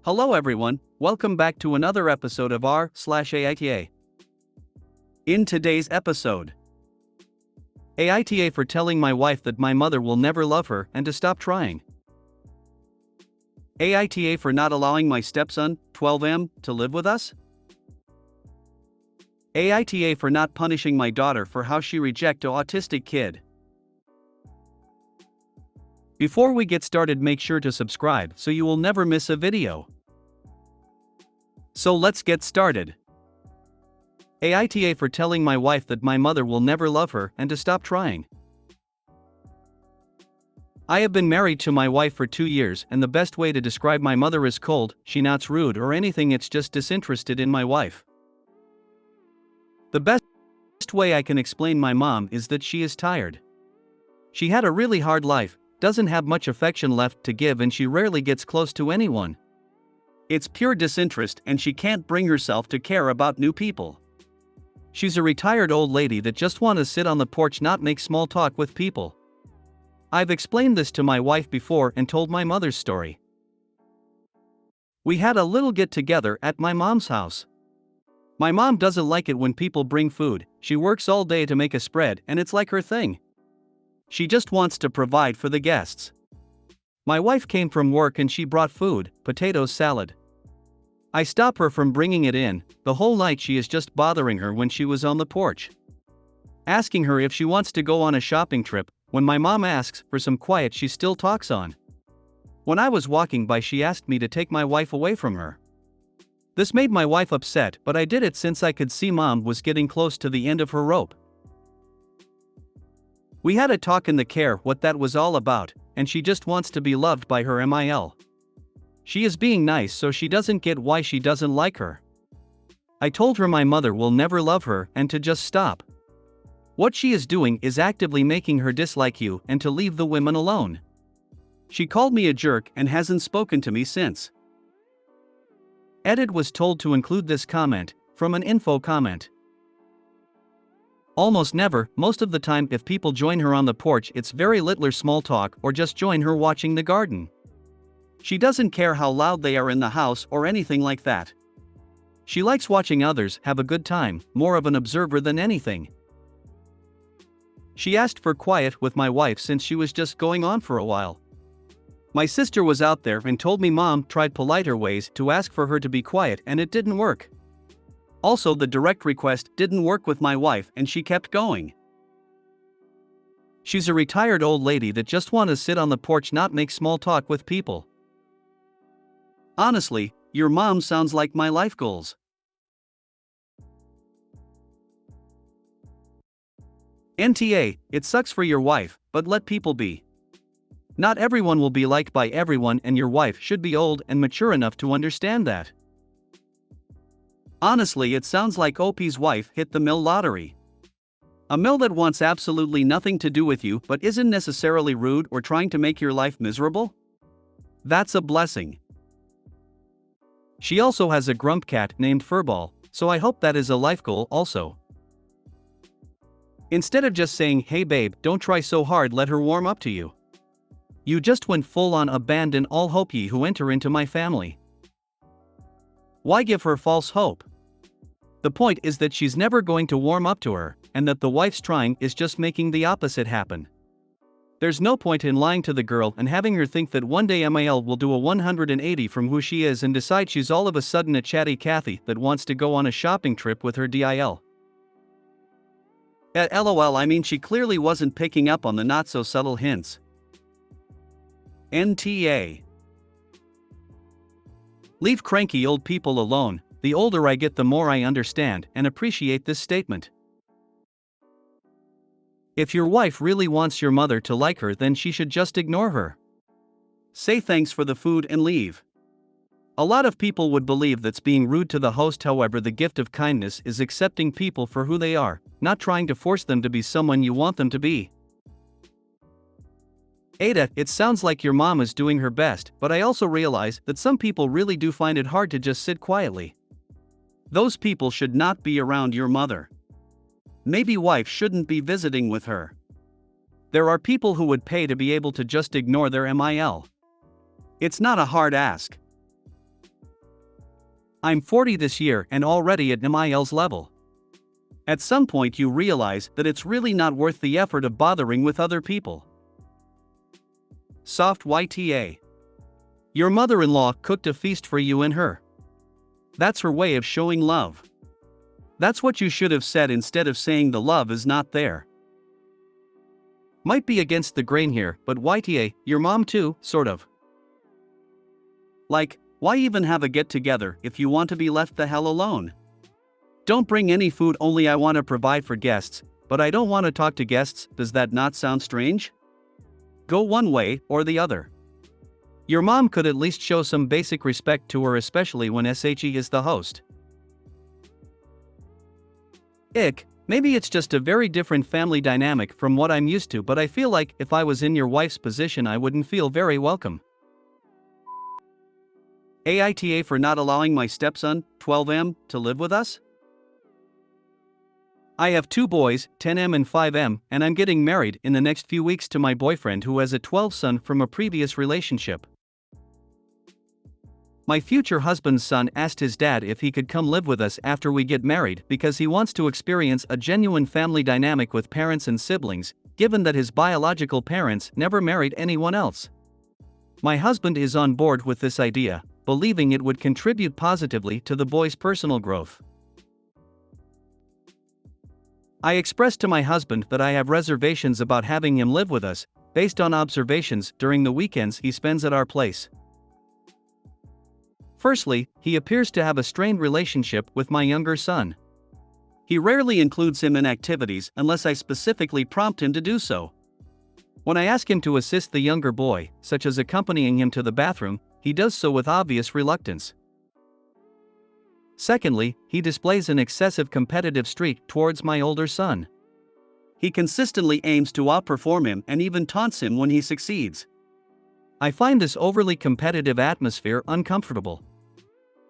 Hello everyone, welcome back to another episode of r/AITA. In today's episode, AITA for telling my wife that my mother will never love her and to stop trying. AITA for not allowing my stepson, 12M, to live with us. AITA for not punishing my daughter for how she rejected an autistic kid. Before we get started, make sure to subscribe so you will never miss a video. So let's get started. AITA for telling my wife that my mother will never love her and to stop trying. I have been married to my wife for 2 years, and the best way to describe my mother is cold. She's not rude or anything, it's just disinterested in my wife. The best way I can explain my mom is that she is tired. She had a really hard life, doesn't have much affection left to give, and she rarely gets close to anyone. It's pure disinterest, and she can't bring herself to care about new people. She's a retired old lady that just wants to sit on the porch, not make small talk with people. I've explained this to my wife before and told my mother's story. We had a little get together at my mom's house. My mom doesn't like it when people bring food. She works all day to make a spread, and it's like her thing. She just wants to provide for the guests. My wife came from work and she brought food, potatoes, salad. I stop her from bringing it in. The whole night she is just bothering her when she was on the porch, asking her if she wants to go on a shopping trip. When my mom asks for some quiet, she still talks on. When I was walking by, she asked me to take my wife away from her. This made my wife upset, but I did it since I could see mom was getting close to the end of her rope. We had a talk in the car what that was all about, and she just wants to be loved by her MIL. She is being nice, so she doesn't get why she doesn't like her. I told her my mother will never love her and to just stop. What she is doing is actively making her dislike you and to leave the women alone. She called me a jerk and hasn't spoken to me since. Edit was told to include this comment from an info comment. Almost never, most of the time, if people join her on the porch, it's very little or small talk, or just join her watching the garden. She doesn't care how loud they are in the house or anything like that. She likes watching others have a good time, more of an observer than anything. She asked for quiet with my wife since she was just going on for a while. My sister was out there and told me mom tried politer ways to ask for her to be quiet and it didn't work. Also, the direct request didn't work with my wife and she kept going. She's a retired old lady that just wants to sit on the porch, not make small talk with people. Honestly, your mom sounds like my life goals. NTA, it sucks for your wife, but let people be. Not everyone will be liked by everyone, and your wife should be old and mature enough to understand that. Honestly, it sounds like OP's wife hit the mill lottery. A mill that wants absolutely nothing to do with you but isn't necessarily rude or trying to make your life miserable? That's a blessing. She also has a grump cat named Furball, so I hope that is a life goal also. Instead of just saying, "Hey babe, don't try so hard," let her warm up to you. You just went full on abandon all hope, ye who enter into my family. Why give her false hope? The point is that she's never going to warm up to her, and that the wife's trying is just making the opposite happen. There's no point in lying to the girl and having her think that one day MIL will do a 180 from who she is and decide she's all of a sudden a chatty Cathy that wants to go on a shopping trip with her DIL. At LOL, I mean, she clearly wasn't picking up on the not so subtle hints. NTA. Leave cranky old people alone. The older I get, the more I understand and appreciate this statement. If your wife really wants your mother to like her, then she should just ignore her. Say thanks for the food and leave. A lot of people would believe that's being rude to the host. However, the gift of kindness is accepting people for who they are, not trying to force them to be someone you want them to be. Ada, it sounds like your mom is doing her best, but I also realize that some people really do find it hard to just sit quietly. Those people should not be around your mother. Maybe wife shouldn't be visiting with her. There are people who would pay to be able to just ignore their MIL. It's not a hard ask. I'm 40 this year and already at MIL's level. At some point you realize that it's really not worth the effort of bothering with other people. Soft YTA. Your mother-in-law cooked a feast for you and her. That's her way of showing love. That's what you should have said instead of saying the love is not there. Might be against the grain here, but YTA, your mom too, sort of. Like, why even have a get-together if you want to be left the hell alone? Don't bring any food, only I want to provide for guests, but I don't want to talk to guests. Does that not sound strange? Go one way or the other. Your mom could at least show some basic respect to her, especially when SHE is the host. Ick, maybe it's just a very different family dynamic from what I'm used to, but I feel like if I was in your wife's position I wouldn't feel very welcome. AITA for not allowing my stepson, 12M, to live with us? I have 2 boys, 10M and 5M, and I'm getting married in the next few weeks to my boyfriend who has a 12 son from a previous relationship. My future husband's son asked his dad if he could come live with us after we get married because he wants to experience a genuine family dynamic with parents and siblings, given that his biological parents never married anyone else. My husband is on board with this idea, believing it would contribute positively to the boy's personal growth. I expressed to my husband that I have reservations about having him live with us, based on observations during the weekends he spends at our place. Firstly, he appears to have a strained relationship with my younger son. He rarely includes him in activities unless I specifically prompt him to do so. When I ask him to assist the younger boy, such as accompanying him to the bathroom, he does so with obvious reluctance. Secondly, he displays an excessive competitive streak towards my older son. He consistently aims to outperform him and even taunts him when he succeeds. I find this overly competitive atmosphere uncomfortable.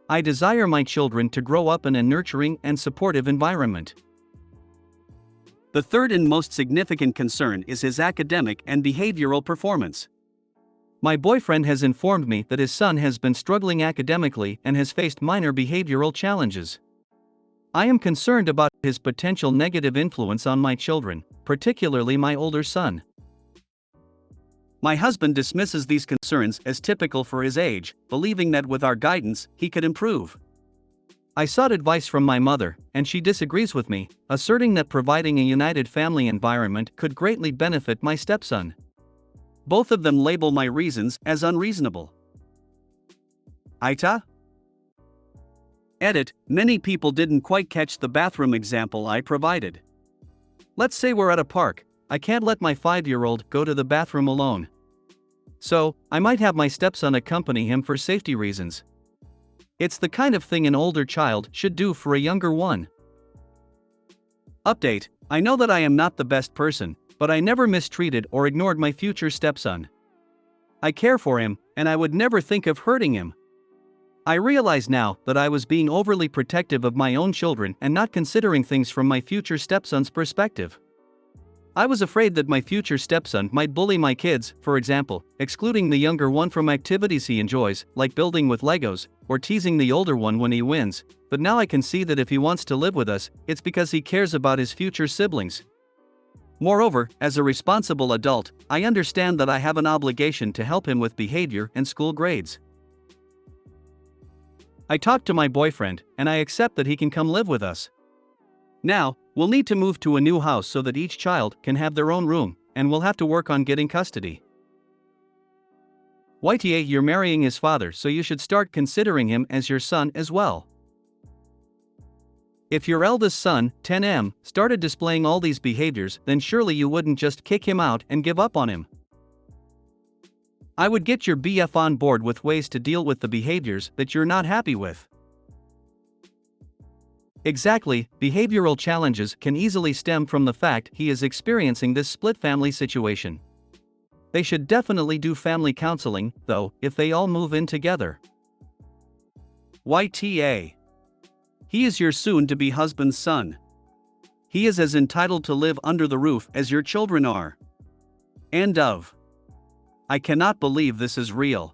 I desire my children to grow up in a nurturing and supportive environment. The third and most significant concern is his academic and behavioral performance. My boyfriend has informed me that his son has been struggling academically and has faced minor behavioral challenges. I am concerned about his potential negative influence on my children, particularly my older son. My husband dismisses these concerns as typical for his age, believing that with our guidance, he could improve. I sought advice from my mother, and she disagrees with me, asserting that providing a united family environment could greatly benefit my stepson. Both of them label my reasons as unreasonable. AITA? Edit, many people didn't quite catch the bathroom example I provided. Let's say we're at a park. I can't let my 5-year-old go to the bathroom alone. So, I might have my stepson accompany him for safety reasons. It's the kind of thing an older child should do for a younger one. Update, I know that I am not the best person, but I never mistreated or ignored my future stepson. I care for him, and I would never think of hurting him. I realize now that I was being overly protective of my own children and not considering things from my future stepson's perspective. I was afraid that my future stepson might bully my kids, for example, excluding the younger one from activities he enjoys, like building with Legos, or teasing the older one when he wins, but now I can see that if he wants to live with us, it's because he cares about his future siblings. Moreover, as a responsible adult, I understand that I have an obligation to help him with behavior and school grades. I talked to my boyfriend, and I accept that he can come live with us. Now, we'll need to move to a new house so that each child can have their own room, and we'll have to work on getting custody. YTA, you're marrying his father, so you should start considering him as your son as well. If your eldest son, 10M, started displaying all these behaviors, then surely you wouldn't just kick him out and give up on him. I would get your BF on board with ways to deal with the behaviors that you're not happy with. Exactly, behavioral challenges can easily stem from the fact he is experiencing this split family situation. They should definitely do family counseling, though, if they all move in together. YTA. He is your soon-to-be husband's son. He is as entitled to live under the roof as your children are. End of. I cannot believe this is real.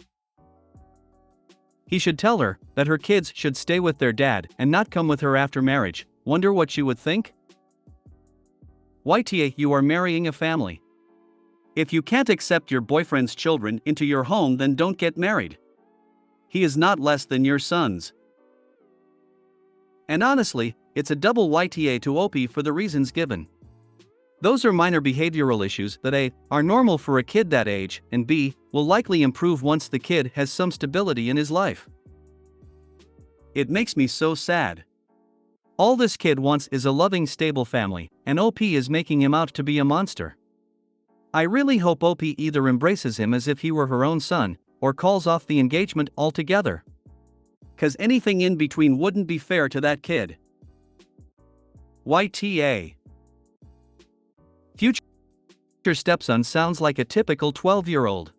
He should tell her that her kids should stay with their dad and not come with her after marriage. Wonder what she would think? YTA, you are marrying a family. If you can't accept your boyfriend's children into your home, then don't get married. He is not less than your sons. And honestly, it's a double YTA to OP for the reasons given. Those are minor behavioral issues that A, are normal for a kid that age, and B, will likely improve once the kid has some stability in his life. It makes me so sad. All this kid wants is a loving, stable family, and OP is making him out to be a monster. I really hope OP either embraces him as if he were her own son, or calls off the engagement altogether. 'Cause anything in between wouldn't be fair to that kid. YTA. Future stepson sounds like a typical 12-year-old.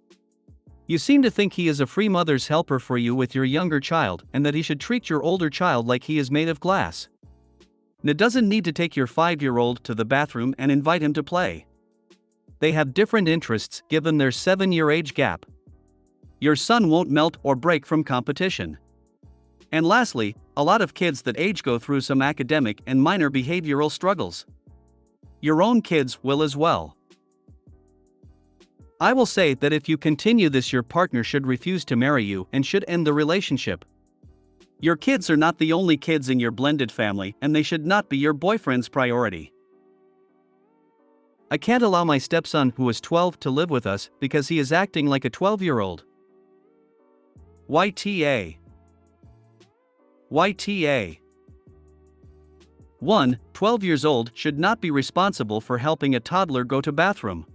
You seem to think he is a free mother's helper for you with your younger child, and that he should treat your older child like he is made of glass. N doesn't need to take your 5-year-old to the bathroom and invite him to play. They have different interests given their 7-year age gap. Your son won't melt or break from competition. And lastly, a lot of kids that age go through some academic and minor behavioral struggles. Your own kids will as well. I will say that if you continue this, your partner should refuse to marry you and should end the relationship. Your kids are not the only kids in your blended family, and they should not be your boyfriend's priority. I can't allow my stepson who is 12 to live with us because he is acting like a 12-year-old. YTA. YTA. 1. 12 years old should not be responsible for helping a toddler go to bathroom.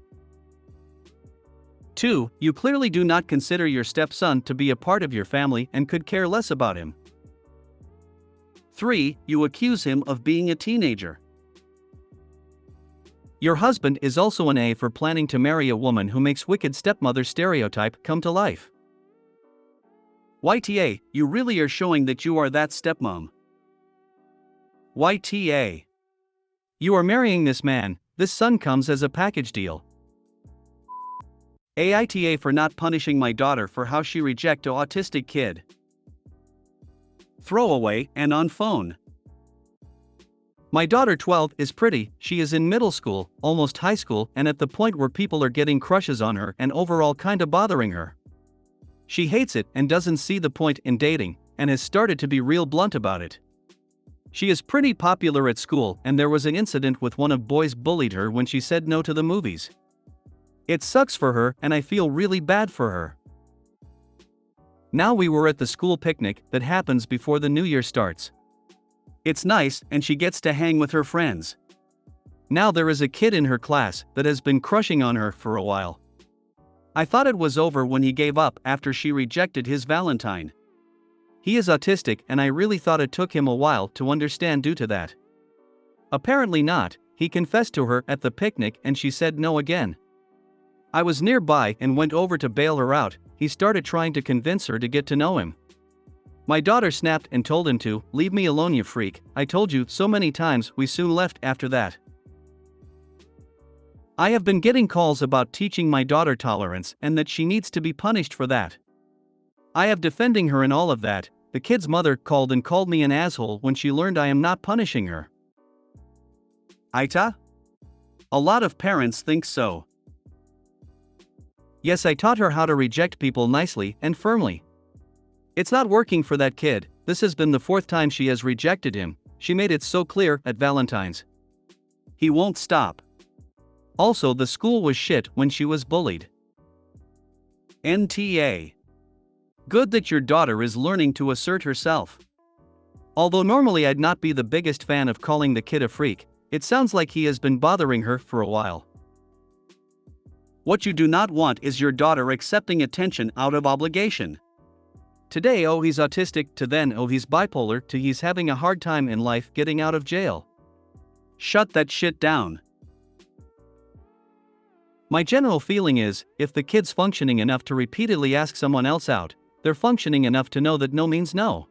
2. You clearly do not consider your stepson to be a part of your family and could care less about him. 3. You accuse him of being a teenager. Your husband is also an A for planning to marry a woman who makes wicked stepmother stereotype come to life. YTA, you really are showing that you are that stepmom. YTA. You are marrying this man, this son comes as a package deal. AITA for not punishing my daughter for how she reject a autistic kid. Throwaway and on phone. My daughter 12 is pretty, she is in middle school, almost high school, and at the point where people are getting crushes on her and overall kinda bothering her. She hates it and doesn't see the point in dating, and has started to be real blunt about it. She is pretty popular at school, and there was an incident with one of boys bullied her when she said no to the movies. It sucks for her and I feel really bad for her. Now we were at the school picnic that happens before the new year starts. It's nice and she gets to hang with her friends. Now there is a kid in her class that has been crushing on her for a while. I thought it was over when he gave up after she rejected his Valentine. He is autistic and I really thought it took him a while to understand due to that. Apparently not, he confessed to her at the picnic and she said no again. I was nearby and went over to bail her out. He started trying to convince her to get to know him. My daughter snapped and told him to, "Leave me alone, you freak, I told you so many times." We soon left after that. I have been getting calls about teaching my daughter tolerance and that she needs to be punished for that. I have defending her in all of that. The kid's mother called and called me an asshole when she learned I am not punishing her. AITA? A lot of parents think so. Yes, I taught her how to reject people nicely and firmly. It's not working for that kid. This has been the 4th time she has rejected him. She made it so clear at Valentine's. He won't stop. Also, the school was shit when she was bullied. NTA. Good that your daughter is learning to assert herself. Although normally I'd not be the biggest fan of calling the kid a freak, it sounds like he has been bothering her for a while. What you do not want is your daughter accepting attention out of obligation. Today, oh, he's autistic, to then, oh, he's bipolar, to he's having a hard time in life getting out of jail. Shut that shit down. My general feeling is, if the kid's functioning enough to repeatedly ask someone else out, they're functioning enough to know that no means no.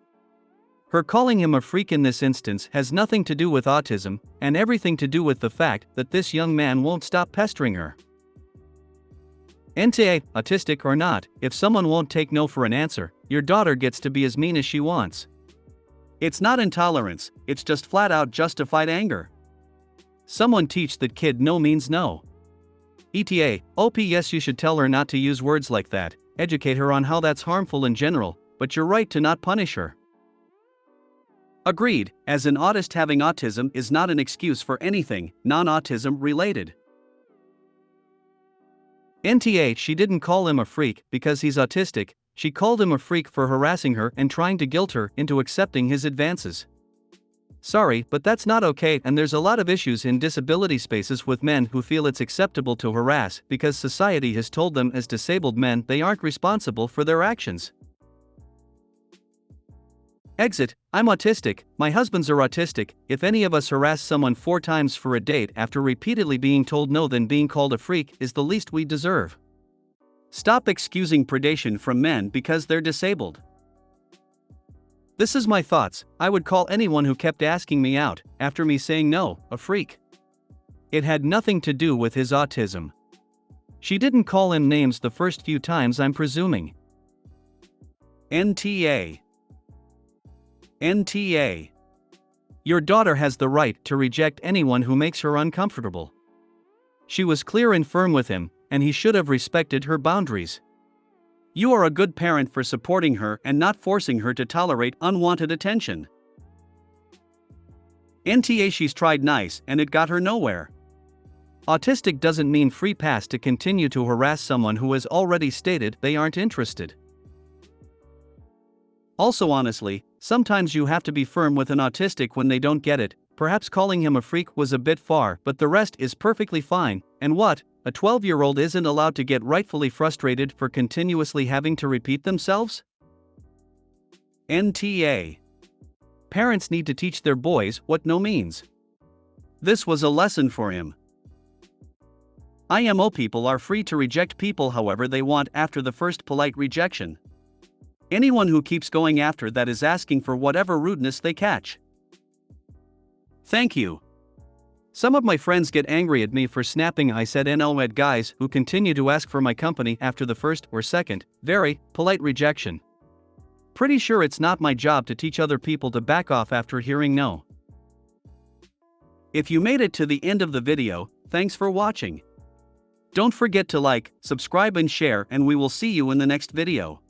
Her calling him a freak in this instance has nothing to do with autism, and everything to do with the fact that this young man won't stop pestering her. NTA, autistic or not, if someone won't take no for an answer, your daughter gets to be as mean as she wants. It's not intolerance, it's just flat out justified anger. Someone teach that kid no means no. ETA, OP. Yes, you should tell her not to use words like that, educate her on how that's harmful in general, but you're right to not punish her. Agreed, as an autist having autism is not an excuse for anything non-autism related. NTA, she didn't call him a freak because he's autistic, she called him a freak for harassing her and trying to guilt her into accepting his advances. Sorry, but that's not okay, and there's a lot of issues in disability spaces with men who feel it's acceptable to harass because society has told them as disabled men they aren't responsible for their actions. Exit, I'm autistic, my husbands are autistic. If any of us harass someone 4 times for a date after repeatedly being told no, then being called a freak is the least we deserve. Stop excusing predation from men because they're disabled. This is my thoughts. I would call anyone who kept asking me out, after me saying no, a freak. It had nothing to do with his autism. She didn't call him names the first few times, I'm presuming. NTA. NTA. Your daughter has the right to reject anyone who makes her uncomfortable. She was clear and firm with him, and he should have respected her boundaries. You are a good parent for supporting her and not forcing her to tolerate unwanted attention. NTA, she's tried nice and it got her nowhere. Autistic doesn't mean free pass to continue to harass someone who has already stated they aren't interested. Also, honestly, sometimes you have to be firm with an autistic when they don't get it. Perhaps calling him a freak was a bit far, but the rest is perfectly fine. And what? A 12-year-old isn't allowed to get rightfully frustrated for continuously having to repeat themselves? NTA. Parents need to teach their boys what no means. This was a lesson for him. IMO, people are free to reject people however they want after the first polite rejection. Anyone who keeps going after that is asking for whatever rudeness they catch. Thank you. Some of my friends get angry at me for snapping I said no at guys who continue to ask for my company after the first or second, very polite rejection. Pretty sure it's not my job to teach other people to back off after hearing no. If you made it to the end of the video, thanks for watching. Don't forget to like, subscribe and share, and we will see you in the next video.